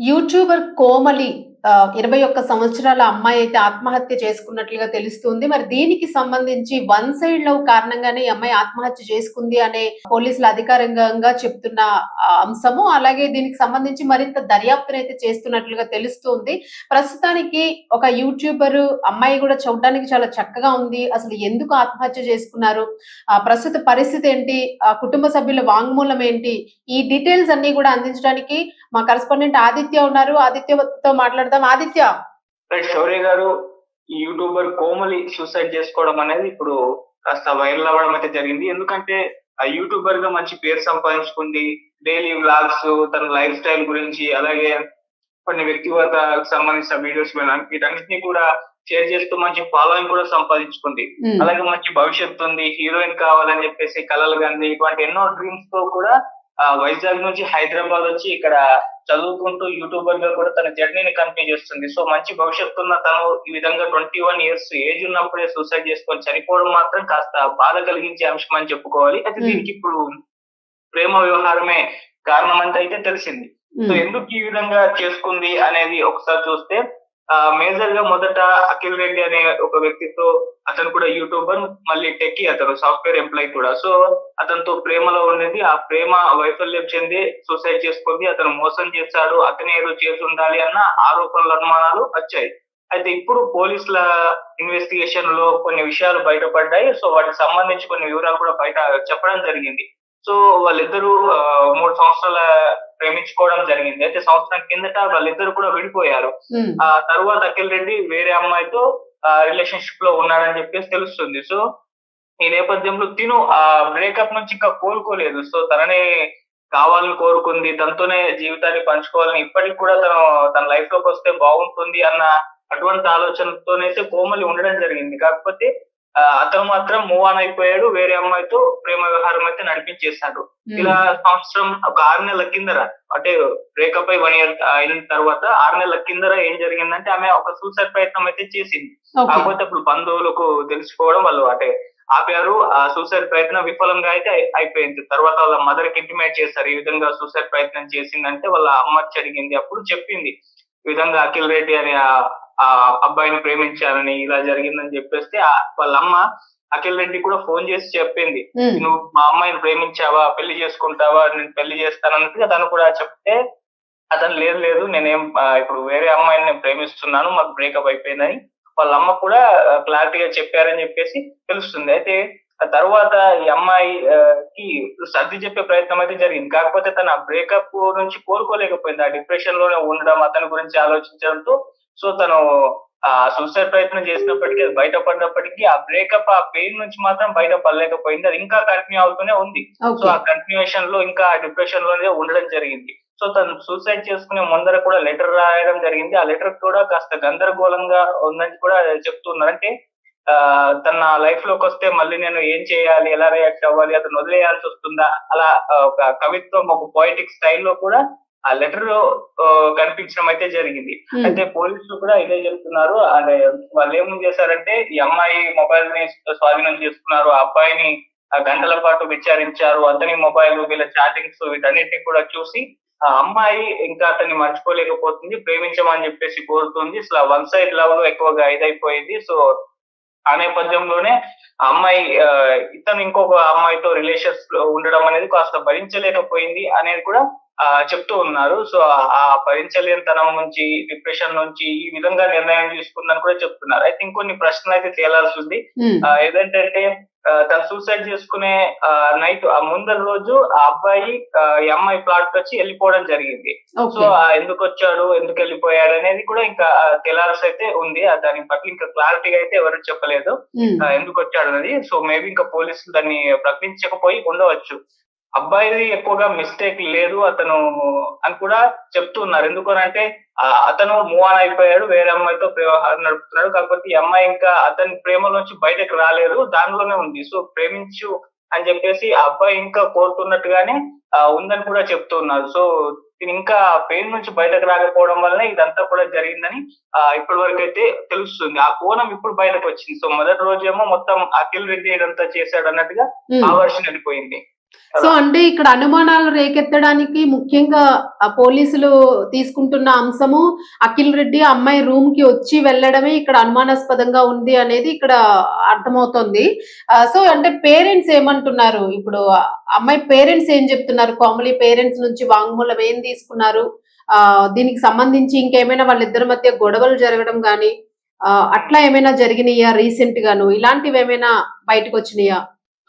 YouTuber Komali 21 సంవత్సరాల అమ్మాయి అయితే ఆత్మహత్య చేసుకున్నట్లుగా తెలుస్తుంది. మరి దీనికి సంబంధించి వన్ సైడ్ లవ్ కారణంగానే ఈ అమ్మాయి ఆత్మహత్య చేసుకుంది అనే పోలీసులు అధికారికంగా చెప్తున్న అంశము. అలాగే దీనికి సంబంధించి మరింత దర్యాప్తునైతే చేస్తున్నట్లుగా తెలుస్తుంది. ప్రస్తుతానికి ఒక యూట్యూబర్ అమ్మాయి కూడా చూడడానికి చాలా చక్కగా ఉంది. అసలు ఎందుకు ఆత్మహత్య చేసుకున్నారు? ప్రస్తుత పరిస్థితి ఏంటి? కుటుంబ సభ్యుల వాంగ్మూలం ఏంటి? ఈ డీటెయిల్స్ అన్నీ కూడా అందించడానికి మా కరెస్పాండెంట్ ఆదిత్య ఉన్నారు. ఆదిత్యతో మాట్లాడదాం. ఆదిత్య. రైట్ శౌర్య గారు, ఈ యూట్యూబర్ కోమలి సూసైడ్ చేసుకోవడం అనేది ఇప్పుడు కాస్త వైరల్ అవ్వడం అయితే జరిగింది. ఎందుకంటే ఆ యూట్యూబర్ గా మంచి పేరు సంపాదించుకుంది. డైలీ వ్లాగ్స్, తన లైఫ్ స్టైల్ గురించి, అలాగే కొన్ని వ్యక్తిగత సంబంధించిన వీడియోస్ వీటన్నిటిని కూడా షేర్ చేస్తూ మంచి ఫాలోయింగ్ కూడా సంపాదించుకుంది. అలాగే మంచి భవిష్యత్తు ఉంది, హీరోయిన్ కావాలని చెప్పేసి కలలు కంది. ఇటువంటి ఎన్నో డ్రీమ్స్ తో కూడా వైజాగ్ నుంచి హైదరాబాద్ వచ్చి ఇక్కడ చదువుకుంటూ యూట్యూబర్ గా కూడా తన జర్నీని కంటిన్యూ చేస్తుంది. సో మంచి భవిష్యత్తు ఉన్న తను ఈ విధంగా 21 ఇయర్స్ ఏజ్ ఉన్నప్పుడే సూసైడ్ చేసుకొని చనిపోవడం మాత్రం కాస్త బాధ కలిగించే అంశం అని చెప్పుకోవాలి. అయితే దీనికి ఇప్పుడు ప్రేమ వ్యవహారమే కారణం అంటే అయితే తెలిసింది. సో ఎందుకు ఈ విధంగా చేసుకుంది అనేది ఒకసారి చూస్తే మేజర్ గా మొదట అఖిల్ రెడ్డి అనే ఒక వ్యక్తితో, అతను కూడా యూట్యూబర్, మళ్ళీ టెక్కీ, అతను సాఫ్ట్వేర్ ఎంప్లాయ్ కూడా. సో అతనితో ప్రేమలో ఉండేది. ఆ ప్రేమ వైఫల్యం చెంది సూసైడ్ చేసుకుంది. అతను మోసం చేశాడు, అతనే ఏదో చేసి ఉండాలి అన్న ఆరోపణలు, అనుమానాలు వచ్చాయి. అయితే ఇప్పుడు పోలీసుల ఇన్వెస్టిగేషన్ లో కొన్ని విషయాలు బయటపడ్డాయి. సో వాటికి సంబంధించి కొన్ని వివరాలు కూడా బయట చెప్పడం జరిగింది. సో వాళ్ళిద్దరూ 3 సంవత్సరాల ప్రేమించుకోవడం జరిగింది. అయితే సంవత్సరం కిందట వాళ్ళిద్దరు కూడా విడిపోయారు. ఆ తర్వాత అఖిల్ రెడ్డి వేరే అమ్మాయితో రిలేషన్షిప్ లో ఉన్నాడని చెప్పేసి తెలుస్తుంది. సో ఈ నేపథ్యంలో తిను ఆ బ్రేకప్ నుంచి ఇంకా కోలుకోలేదు. సో తనని కావాలని కోరుకుంది, తనతోనే జీవితాన్ని పంచుకోవాలని, ఇప్పటికి కూడా తన లైఫ్ లోకి వస్తే బాగుంటుంది అన్న అటువంటి ఆలోచనతోనైతే కోమలి ఉండడం జరిగింది. కాకపోతే అతను మాత్రం మూవ్ ఆన్ అయిపోయాడు. వేరే అమ్మాయితో ప్రేమ వ్యవహారం అయితే నడిపించేశాడు. ఇలా సంవత్సరం ఒక 6 నెలల కిందర, అంటే బ్రేకప్ అయి 1 ఇయర్ అయిన తర్వాత 6 నెలల కిందర ఏం జరిగిందంటే ఆమె ఒక సూసైడ్ ప్రయత్నం అయితే చేసింది. కాకపోతే అప్పుడు బంధువులకు తెలిసిపోవడం, వాళ్ళు అంటే ఆపారు. ఆ సూసైడ్ ప్రయత్నం విఫలంగా అయితే అయిపోయింది. తర్వాత వాళ్ళ మదర్ కి ఇంటిమేట్ చేశారు, ఈ విధంగా సూసైడ్ ప్రయత్నం చేసిందంటే వాళ్ళ అమ్మకి జరిగింది. అప్పుడు చెప్పింది ఈ విధంగా అఖిల్ రెడ్డి అనే ఆ అబ్బాయిని ప్రేమించానని, ఇలా జరిగిందని చెప్పేస్తే వాళ్ళ అమ్మ అఖిల్ రెడ్డి కూడా ఫోన్ చేసి చెప్పింది, నువ్వు మా అమ్మాయిని ప్రేమించావా, పెళ్లి చేసుకుంటావా, నేను పెళ్లి చేస్తానన్నట్టుగా తను కూడా చెప్తే అతను లేదు లేదు నేనేం ఇప్పుడు వేరే అమ్మాయిని నేను ప్రేమిస్తున్నాను, మాకు బ్రేకప్ అయిపోయిందని వాళ్ళ అమ్మ కూడా క్లారిటీగా చెప్పారని చెప్పేసి తెలుస్తుంది. అయితే ఆ తర్వాత ఈ అమ్మాయి కి సర్ది చెప్పే ప్రయత్నం అయితే జరిగింది. కాకపోతే తన బ్రేకప్ నుంచి కోలుకోలేకపోయింది. ఆ డిప్రెషన్ లోనే ఉండడం, అతని గురించి ఆలోచించడంతో సో తను సూసైడ్ ప్రయత్నం చేసినప్పటికీ, అది బయటపడినప్పటికీ ఆ బ్రేకప్, ఆ పెయిన్ నుంచి మాత్రం బయటపడలేకపోయింది. అది ఇంకా కంటిన్యూ అవుతూనే ఉంది. సో ఆ కంటిన్యూషన్ లో ఇంకా డిప్రెషన్ లోనే ఉండడం జరిగింది. సో తను సూసైడ్ చేసుకునే ముందర కూడా లెటర్ రాయడం జరిగింది. ఆ లెటర్ కూడా కాస్త గందరగోళంగా ఉందని కూడా చెప్తున్నారు. అంటే తన లైఫ్ లోకి వస్తే మళ్ళీ నేను ఏం చేయాలి, ఎలా రియాక్ట్ అవ్వాలి, అతను వదిలేయాల్సి వస్తుందా, అలా ఒక కవిత్వం, ఒక పోయిటిక్ స్టైల్లో కూడా ఆ లెటర్ లో కనిపించడం అయితే జరిగింది. అయితే పోలీసులు కూడా ఇదే చెప్తున్నారు. అంటే వాళ్ళు ఏం చేశారంటే ఈ అమ్మాయి మొబైల్ ని స్వాధీనం చేసుకున్నారు, ఆ అబ్బాయిని గంటల పాటు విచారించారు, అతని మొబైల్, వీళ్ళ చాటింగ్స్, వీటన్నిటిని కూడా చూసి ఆ అమ్మాయి ఇంకా అతన్ని మర్చిపోలేకపోతుంది, ప్రేమించమని చెప్పేసి కోరుతుంది. అసలు వన్ సైడ్ లవ్ లో ఎక్కువగా ఇదైపోయింది. సో ఆ నేపథ్యంలోనే ఆ అమ్మాయి ఇతను ఇంకొక అమ్మాయితో రిలేషన్స్ లో ఉండడం అనేది కాస్త భరించలేకపోయింది అనేది కూడా చెప్తూ ఉన్నారు. సో ఆ భరించలేనితనం నుంచి, డిప్రెషన్ నుంచి ఈ విధంగా నిర్ణయం తీసుకుందని కూడా చెప్తున్నారు. అయితే ఇంకొన్ని ప్రశ్నలు అయితే తేలాల్సి ఉంది. ఏదంటే తను సూసైడ్ చేసుకునే నైట్, ఆ ముందర రోజు ఆ అబ్బాయి ఈ అమ్మాయి ఫ్లాట్ వచ్చి వెళ్ళిపోవడం జరిగింది. సో ఎందుకు వచ్చాడు, ఎందుకు వెళ్ళిపోయాడు అనేది కూడా ఇంకా తేలాల్సి అయితే ఉంది. దాని పట్ల ఇంకా క్లారిటీగా అయితే ఎవరు చెప్పలేదు ఎందుకు వచ్చాడు అనేది. సో మేబీ ఇంకా పోలీసులు దాన్ని ప్రకటించకపోయి ఉండవచ్చు. అబ్బాయిది ఎక్కువగా మిస్టేక్ లేదు అతను అని కూడా చెప్తున్నారు. ఎందుకనంటే అతను మూవ్ ఆన్ అయిపోయాడు, వేరే అమ్మాయితో వ్యవహారం నడుపుతున్నాడు. కాకపోతే ఈ అమ్మాయి ఇంకా అతని ప్రేమలోంచి బయటకు రాలేదు, దానిలోనే ఉంది. సో ప్రేమించు అని చెప్పేసి ఆ అబ్బాయి ఇంకా కోరుతున్నట్టుగానే ఉందని కూడా చెప్తున్నారు. సో ఇంకా పెయిన్ నుంచి బయటకు రాకపోవడం వల్లనే ఇదంతా కూడా జరిగిందని ఇప్పటి వరకు అయితే తెలుస్తుంది. ఆ కోణం ఇప్పుడు బయటకు వచ్చింది. సో మొదటి రోజేమో మొత్తం అఖిల్ రెడ్డి ఇదంతా చేశాడు అన్నట్టుగా ఆ వర్షన్ వెళ్ళిపోయింది. సో అంటే ఇక్కడ అనుమానాలు రేకెత్తడానికి ముఖ్యంగా పోలీసులు తీసుకుంటున్న అంశము అఖిల్ రెడ్డి అమ్మాయి రూమ్ కి వచ్చి వెళ్ళడమే ఇక్కడ అనుమానాస్పదంగా ఉంది అనేది ఇక్కడ అర్థమవుతోంది. సో అంటే పేరెంట్స్ ఏమంటున్నారు? ఇప్పుడు అమ్మాయి పేరెంట్స్ ఏం చెప్తున్నారు? కోమలి పేరెంట్స్ నుంచి వాంగ్మూలం ఏం తీసుకున్నారు? దీనికి సంబంధించి ఇంకేమైనా వాళ్ళిద్దరి మధ్య గొడవలు జరగడం గాని అట్లా ఏమైనా జరిగినాయా రీసెంట్ గాను? ఇలాంటివి ఏమైనా బయటకు వచ్చినాయా?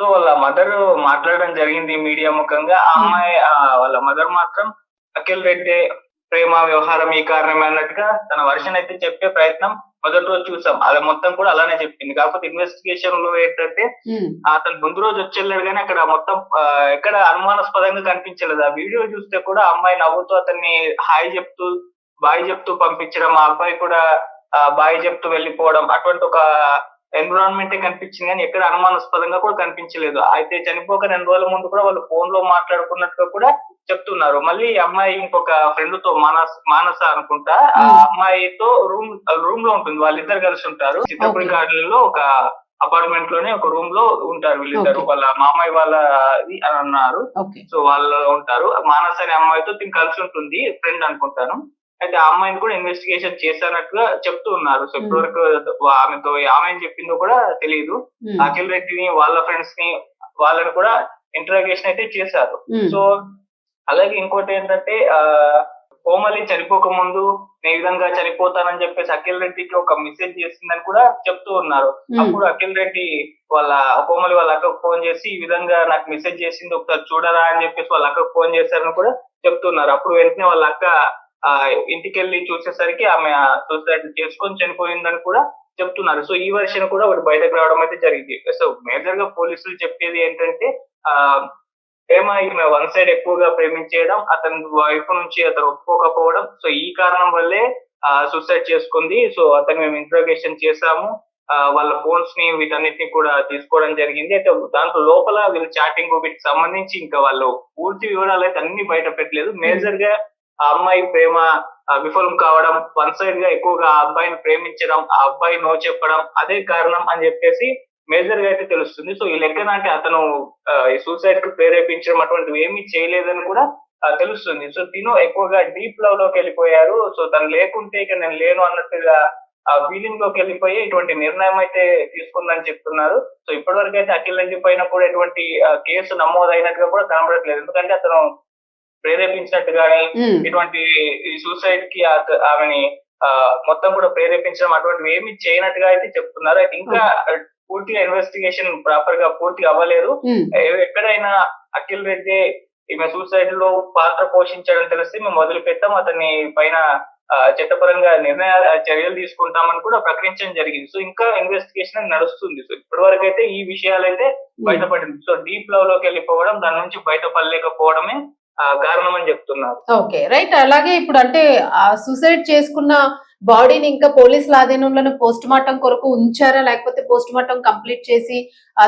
సో వాళ్ళ మదర్ మాట్లాడడం జరిగింది మీడియా ముఖంగా. ఆ అమ్మాయి వాళ్ళ మదర్ మాత్రం అఖిల్ రెడ్డి ప్రేమ వ్యవహారం ఈ కారణమే అన్నట్టుగా తన వర్షన్ అయితే చెప్పే ప్రయత్నం మొదటి రోజు చూసాం. అది మొత్తం కూడా అలానే చెప్పింది. కాకపోతే ఇన్వెస్టిగేషన్ లో ఏంటంటే అతను ముందు రోజు వచ్చి వెళ్ళాడు కానీ అక్కడ మొత్తం ఎక్కడ అనుమానాస్పదంగా కనిపించలేదు. ఆ వీడియో చూస్తే కూడా అమ్మాయి నవ్వుతూ అతన్ని హాయ్ చెప్తూ బాయ్ చెప్తూ పంపించడం, ఆ అబ్బాయి కూడా బాయ్ చెప్తూ వెళ్ళిపోవడం, అటువంటి ఒక ఎన్విరాన్మెంట్ కనిపించింది కానీ ఎక్కడ అనుమానాస్పదంగా కూడా కనిపించలేదు. అయితే చనిపోక 2 రోజుల ముందు కూడా వాళ్ళు ఫోన్ లో మాట్లాడుకున్నట్టుగా కూడా చెప్తున్నారు. మళ్ళీ ఈ అమ్మాయి ఇంకొక ఫ్రెండ్ తో మానస అనుకుంటా, ఆ అమ్మాయితో రూమ్ లో ఉంటుంది. వాళ్ళిద్దరు కలిసి ఉంటారు. చిత్తపురి గార్డెన్ లో ఒక అపార్ట్మెంట్ లోనే ఒక రూమ్ లో ఉంటారు వీళ్ళిద్దరు. వాళ్ళ మామయ్య వాళ్ళది అని అన్నారు. సో వాళ్ళు ఉంటారు. మానస అనే అమ్మాయితో కలిసి ఉంటుంది, ఫ్రెండ్ అనుకుంటాను. అయితే ఆ అమ్మాయిని కూడా ఇన్వెస్టిగేషన్ చేశానట్టుగా చెప్తూ ఉన్నారు. సో ఇప్పటి వరకు ఆమెతో ఆమె చెప్పిందో కూడా తెలియదు. అఖిల్ రెడ్డిని వాళ్ళ ఫ్రెండ్స్ ని వాళ్ళని కూడా ఇంటరాగేషన్ అయితే చేశారు. సో అలాగే ఇంకోటి ఏంటంటే కోమలి చనిపోక ముందు నేను ఈ విధంగా చనిపోతానని చెప్పేసి అఖిల్ రెడ్డికి ఒక మెసేజ్ చేసిందని కూడా చెప్తూ ఉన్నారు. అప్పుడు అఖిల్ రెడ్డి వాళ్ళ కోమలి వాళ్ళ అక్కకు ఫోన్ చేసి ఈ విధంగా నాకు మెసేజ్ చేసింది ఒకసారి చూడరా అని చెప్పేసి వాళ్ళ అక్కకు ఫోన్ చేశారని కూడా చెప్తున్నారు. అప్పుడు వెంటనే వాళ్ళ అక్క ఇంటికి వెళ్ళి చూసేసరికి ఆమె సూసైడ్ చేసుకొని చనిపోయిందని కూడా చెప్తున్నారు. సో ఈ వర్షన్ కూడా ఒకటి బయటకు రావడం అయితే జరిగింది. సో మేజర్ గా పోలీసులు చెప్పేది ఏంటంటే ప్రేమ ఈమె వన్ సైడ్ ఎక్కువగా ప్రేమించేయడం, అతని వైపు నుంచి అతను ఒప్పుకోకపోవడం, సో ఈ కారణం వల్లే సూసైడ్ చేసుకుంది. సో అతను మేము ఇంట్రోగేషన్ చేశాము, వాళ్ళ ఫోన్స్ ని వీటన్నిటిని కూడా తీసుకోవడం జరిగింది. అయితే దాంట్లో లోపల వీళ్ళు చాటింగ్ వీటికి సంబంధించి ఇంకా వాళ్ళు పూర్తి వివరాలు అయితే అన్ని బయట పెట్టలేదు. మేజర్ గా ఆ అమ్మాయి ప్రేమ విఫలం కావడం, వన్ సైడ్ గా ఎక్కువగా ఆ అబ్బాయిని ప్రేమించడం, ఆ అబ్బాయి నో చెప్పడం అదే కారణం అని చెప్పేసి మేజర్ గా అయితే తెలుస్తుంది. సో ఈ లెక్కన అంటే అతను ఈ సూసైడ్ కు ప్రేరేపించడం అటువంటివి ఏమీ చేయలేదని కూడా తెలుస్తుంది. సో తిను ఎక్కువగా డీప్ లవ్ లోకి వెళ్ళిపోయారు. సో తను లేకుంటే ఇక నేను లేను అన్నట్టుగా ఆ ఫీలింగ్ లోకి వెళ్ళిపోయి ఇటువంటి నిర్ణయం అయితే తీసుకుందని చెప్తున్నారు. సో ఇప్పటి వరకు అయితే అఖిల్ రెడ్డి పైన కూడా ఎటువంటి కేసు నమోదైనట్టుగా కూడా కనబడట్లేదు. ఎందుకంటే అతను ప్రేరేపించినట్టు గానీ ఇటువంటి సూసైడ్ కి ఆమెని మొత్తం కూడా ప్రేరేపించడం అటువంటివి ఏమి చేయనట్టుగా అయితే చెప్తున్నారు. అయితే ఇంకా పూర్తిగా ఇన్వెస్టిగేషన్ ప్రాపర్ గా పూర్తి అవ్వలేదు. ఎక్కడైనా అఖిల్ రెడ్డి ఈమె సూసైడ్ లో పాత్ర పోషించడం తెలిస్తే మేము మొదలు పెట్టాం, అతన్ని పైన చట్టపరంగా చర్యలు తీసుకుంటామని కూడా ప్రకటించడం జరిగింది. సో ఇంకా ఇన్వెస్టిగేషన్ నడుస్తుంది. సో ఇప్పటి వరకు అయితే ఈ విషయాలైతే బయటపడింది. సో డీప్ లవ్ లోకి వెళ్ళిపోవడం, దాని నుంచి బయటపడలేకపోవడమే కారణం అని చెప్తున్నారు. Okay right. అలాగే ఇప్పుడు అంటే సూసైడ్ చేసుకున్న బాడీని ఇంకా పోలీసుల ఆధీనంలోనే పోస్ట్ మార్టం కొరకు ఉంచారా, లేకపోతే పోస్ట్ మార్టం కంప్లీట్ చేసి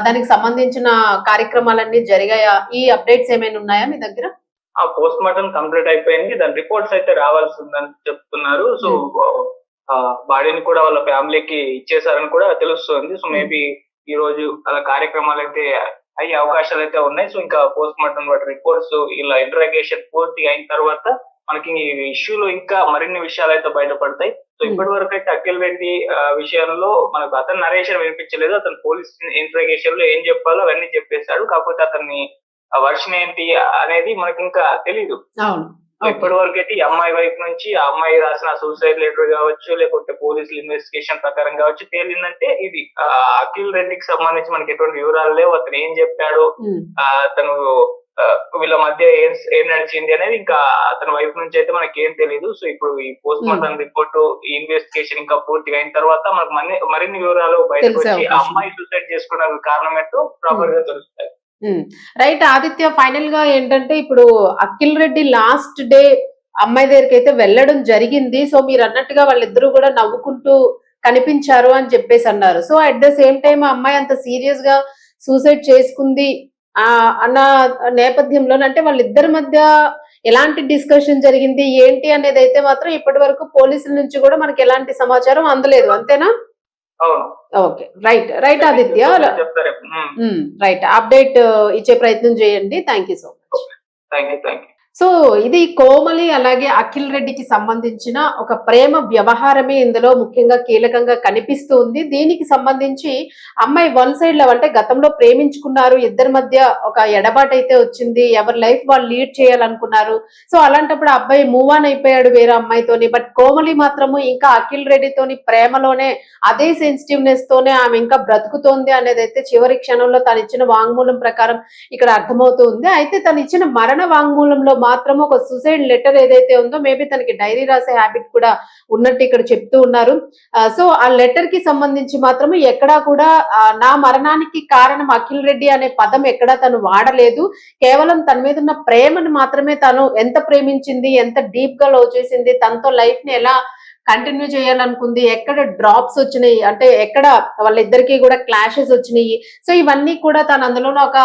దానికి సంబంధించిన కార్యక్రమాలన్నీ జరిగాయా? ఈ అప్డేట్స్ ఏమైనా ఉన్నాయా మీ దగ్గర? ఆ పోస్ట్ మార్టం కంప్లీట్ అయిపోయింది, దాని రిపోర్ట్స్ అయితే రావాల్సి ఉందని చెప్తున్నారు. సో బాడీని కూడా వాళ్ళ ఫ్యామిలీకి ఇచ్చేసారని కూడా తెలుస్తుంది. సో మేబీ ఈ రోజు అలా కార్యక్రమాలు అయితే అయ్యే అవకాశాలు అయితే ఉన్నాయి. సో ఇంకా పోస్ట్ మార్టం వాటి రిపోర్ట్స్ ఇలా ఇంటరాగేషన్ పూర్తి అయిన తర్వాత మనకి ఈ ఇష్యూలో ఇంకా మరిన్ని విషయాలు అయితే బయటపడతాయి. సో ఇప్పటి వరకు అయితే అఖిల్ రెడ్డి విషయంలో మనకు అతని నరేషన్ వినిపించలేదు. అతను పోలీస్ ఇంటరాగేషన్ లో ఏం చెప్పాలో అవన్నీ చెప్పేశాడు. కాకపోతే అతన్ని వర్షన్ ఏంటి అనేది మనకి ఇంకా తెలీదు. ఇప్పటి వరకు అయితే ఈ అమ్మాయి వైపు నుంచి ఆ అమ్మాయి రాసిన సూసైడ్ లెటర్ కావచ్చు, లేకుంటే పోలీసులు ఇన్వెస్టిగేషన్ ప్రకారం కావచ్చు, తేలిందంటే ఇది అఖిల్ రెడ్డికి సంబంధించి మనకి ఎటువంటి వివరాలు లేవు. అతను ఏం చెప్పాడు, అతను వీళ్ళ మధ్య ఏం నడిచింది అనేది ఇంకా అతని వైపు నుంచి అయితే మనకి ఏం తెలియదు. సో ఇప్పుడు ఈ పోస్ట్ మార్టం రిపోర్ట్, ఈ ఇన్వెస్టిగేషన్ ఇంకా పూర్తిగా అయిన తర్వాత మనకు మరిన్ని వివరాలు బయటకు వచ్చి అమ్మాయి సూసైడ్ చేసుకున్న కారణం ఏంటో ప్రాపర్ గా తెలుస్తాయి. రైట్ ఆదిత్య, ఫైనల్ గా ఏంటంటే ఇప్పుడు అఖిల్ రెడ్డి లాస్ట్ డే అమ్మాయి దగ్గరికి అయితే వెళ్ళడం జరిగింది. సో మీరు అన్నట్టుగా వాళ్ళిద్దరూ కూడా నవ్వుకుంటూ కనిపించారు అని చెప్పేసి అన్నారు. So at the same time అమ్మాయి అంత సీరియస్ గా సూసైడ్ చేసుకుంది అన్న నేపథ్యంలో అంటే వాళ్ళిద్దరి మధ్య ఎలాంటి డిస్కషన్ జరిగింది ఏంటి అనేది అయితే మాత్రం ఇప్పటి వరకు పోలీసుల నుంచి కూడా మనకి ఎలాంటి సమాచారం అందలేదు, అంతేనా? అవును. Okay, right right Aditya. చెప్తారు. రైట్, అప్డేట్ ఇచ్చే ప్రయత్నం చేయండి. Thank you so much. Thank you. Thank you. So ఇది కోమలి అలాగే అఖిల్ రెడ్డికి సంబంధించిన ఒక ప్రేమ వ్యవహారమే ఇందులో ముఖ్యంగా కీలకంగా కనిపిస్తూ ఉంది. దీనికి సంబంధించి అమ్మాయి వన్ సైడ్ లవ్, అంటే గతంలో ప్రేమించుకున్నారు, ఇద్దరి మధ్య ఒక ఎడబాటు అయితే వచ్చింది, ఎవరి లైఫ్ వాళ్ళు లీడ్ చేయాలనుకున్నారు. సో అలాంటప్పుడు అబ్బాయి మూవ్ ఆన్ అయిపోయాడు వేరే అమ్మాయితోని. బట్ కోమలి మాత్రము ఇంకా అఖిల్ రెడ్డితోని ప్రేమలోనే, అదే సెన్సిటివ్నెస్ తోనే ఆమె ఇంకా బ్రతుకుతోంది అనేది అయితే చివరి క్షణంలో తను ఇచ్చిన వాంగ్మూలం ప్రకారం ఇక్కడ అర్థమవుతుంది. అయితే తను ఇచ్చిన మరణ వాంగ్మూలంలో మాత్రం ఒక సూసైడ్ లెటర్ ఏదైతే ఉందో, మేబీ తనకి డైరీ రాసే హ్యాబిట్ కూడా ఉన్నట్టు ఇక్కడ చెప్తూ ఉన్నారు. సో ఆ లెటర్ కి సంబంధించి మాత్రం ఎక్కడా కూడా నా మరణానికి కారణం అఖిల్ రెడ్డి అనే పదం ఎక్కడా తను వాడలేదు. కేవలం తన మీద ఉన్న ప్రేమను మాత్రమే, తను ఎంత ప్రేమించింది, ఎంత డీప్ గా లవ్ చేసింది, తనతో లైఫ్ ని ఎలా కంటిన్యూ చేయాలనుకుంది, ఎక్కడ డ్రాప్స్ వచ్చినాయి, అంటే ఎక్కడ వాళ్ళిద్దరికి కూడా క్లాషెస్ వచ్చినాయి. సో ఇవన్నీ కూడా తను అందులోనే ఒక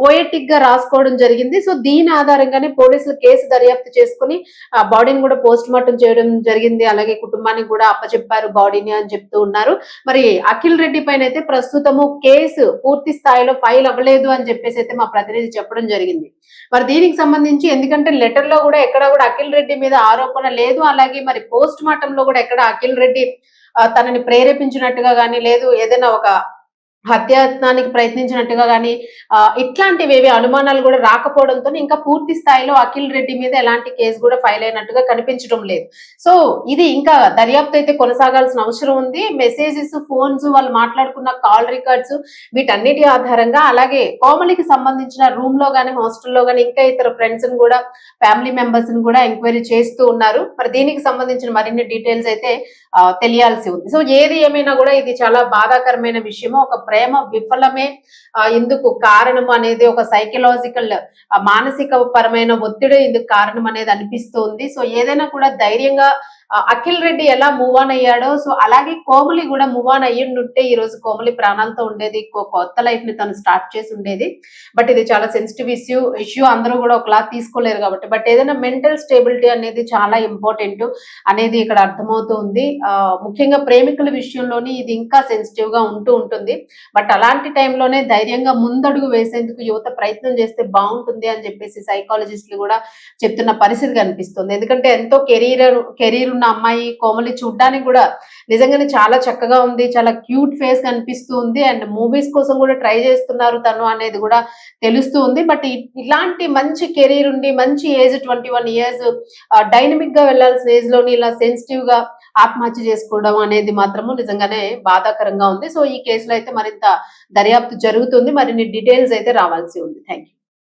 పోయటిక్ గా రాసుకోవడం జరిగింది. సో దీని ఆధారంగానే పోలీసులు కేసు దర్యాప్తు చేసుకుని ఆ బాడీని కూడా పోస్ట్ మార్టం చేయడం జరిగింది. అలాగే కుటుంబానికి కూడా అప్పచెప్పారు బాడీని అని చెప్తూ ఉన్నారు. మరి అఖిల్ రెడ్డి పైన అయితే ప్రస్తుతము కేసు పూర్తి స్థాయిలో ఫైల్ అవ్వలేదు అని చెప్పేసి అయితే మా ప్రతినిధి చెప్పడం జరిగింది. మరి దీనికి సంబంధించి, ఎందుకంటే లెటర్ లో కూడా ఎక్కడ కూడా అఖిల్ రెడ్డి మీద ఆరోపణ లేదు, అలాగే మరి పోస్ట్ మార్టం లో కూడా ఎక్కడ అఖిల్ రెడ్డి తనని ప్రేరేపించినట్టుగా గానీ, లేదు ఏదైనా ఒక హత్యాయత్నానికి ప్రయత్నించినట్టుగా గానీ ఇట్లాంటివి ఏవి అనుమానాలు కూడా రాకపోవడంతో ఇంకా పూర్తి స్థాయిలో అఖిల్ రెడ్డి మీద ఎలాంటి కేసు కూడా ఫైల్ అయినట్టుగా కనిపించడం లేదు. సో ఇది ఇంకా దర్యాప్తు అయితే కొనసాగాల్సిన అవసరం ఉంది. మెసేజెస్, ఫోన్స్, వాళ్ళు మాట్లాడుకున్న కాల్ రికార్డ్స్, వీటన్నిటి ఆధారంగా, అలాగే కోమలికి సంబంధించిన రూమ్ లో గానీ, హాస్టల్లో గానీ ఇంకా ఇతర ఫ్రెండ్స్ ని కూడా, ఫ్యామిలీ మెంబర్స్ ని కూడా ఎంక్వైరీ చేస్తూ ఉన్నారు. మరి దీనికి సంబంధించిన మరిన్ని డీటెయిల్స్ అయితే తెలియాల్సి ఉంది. సో ఏది ఏమైనా కూడా ఇది చాలా బాధాకరమైన విషయము. ఒక ప్రేమ విఫలమే ఇందుకు కారణం అనేది, ఒక సైకలాజికల్ మానసిక పరమైన ఒత్తిడి ఇందుకు కారణం అనేది అనిపిస్తుంది. సో ఏదైనా కూడా ధైర్యంగా అఖిల్ రెడ్డి ఎలా మూవ్ ఆన్ అయ్యాడో, సో అలాగే కోమలి కూడా మూవ్ ఆన్ అయ్యిండుంటే ఈ రోజు కోమలి ప్రాణాలతో ఉండేది, కొత్త లైఫ్ ని తను స్టార్ట్ చేసి ఉండేది. బట్ ఇది చాలా సెన్సిటివ్ ఇష్యూ అందరూ కూడా ఒకలా తీసుకోలేరు కాబట్టి. బట్ ఏదైనా మెంటల్ స్టేబిలిటీ అనేది చాలా ఇంపార్టెంట్ అనేది ఇక్కడ అర్థమవుతూ ఉంది. ముఖ్యంగా ప్రేమికుల విషయంలోని ఇది ఇంకా సెన్సిటివ్ గా ఉంటుంది. బట్ అలాంటి టైంలోనే ధైర్యంగా ముందడుగు వేసేందుకు యువత ప్రయత్నం చేస్తే బాగుంటుంది అని చెప్పేసి సైకాలజిస్టులు కూడా చెప్తున్న పరిస్థితి కనిపిస్తుంది. ఎందుకంటే ఎంతో కెరీర్ ఉన్న అమ్మాయి కోమలి చూడ్డానికి కూడా నిజంగానే చాలా చక్కగా ఉంది, చాలా క్యూట్ ఫేస్ కనిపిస్తూ ఉంది. అండ్ మూవీస్ కోసం కూడా ట్రై చేస్తున్నారు తను అనేది కూడా తెలుస్తూ ఉంది. బట్ ఇలాంటి మంచి కెరీర్ ఉండి, మంచి ఏజ్ 21 years, డైనమిక్ గా వెళ్లాల్సిన ఏజ్ లోని ఇలా సెన్సిటివ్ గా ఆత్మహత్య చేసుకోవడం అనేది మాత్రము నిజంగానే బాధాకరంగా ఉంది. సో ఈ కేసులో అయితే మరింత దర్యాప్తు జరుగుతుంది, మరిన్ని డీటెయిల్స్ అయితే రావాల్సి ఉంది. Thank you.